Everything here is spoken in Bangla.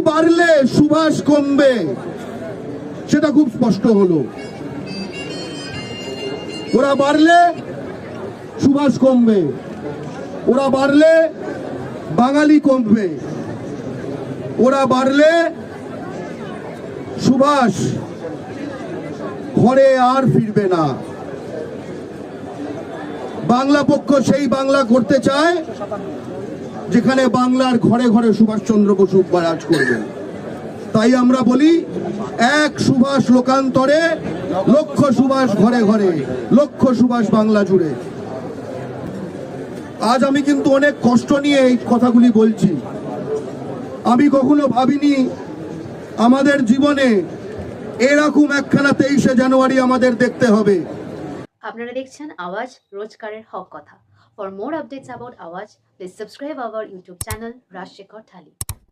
বাড়লে সুভাষ কমবে, সেটা খুব স্পষ্ট হলো। ওরা বাড়লে সুভাষ কমবে, ওরা বাড়লে বাঙালি কমবে, ওরা বাড়লে সুভাষ ঘরে আর ফিরবে না। বাংলা পক্ষ সেই বাংলা করতে চায় যেখানে বাংলার ঘরে ঘরে সুভাষচন্দ্র বসু বিরাজ করবেন। তাই আমরা বলি, এক সুভাষ লোকান্তরে লক্ষ সুভাষ ঘরে ঘরে, লক্ষ সুভাষ বাংলা জুড়ে। আজ আমি কিন্তু অনেক কষ্ট নিয়ে এই কথাগুলি বলছি। আমি কখনো ভাবিনি আমাদের জীবনে এরকম একখানা 23শে জানুয়ারি আমাদের দেখতে হবে। আপনারা দেখছেন আওয়াজ, রোজকারের হক কথা। For more updates about Awaaz, please subscribe our YouTube channel Rajshekhar thali.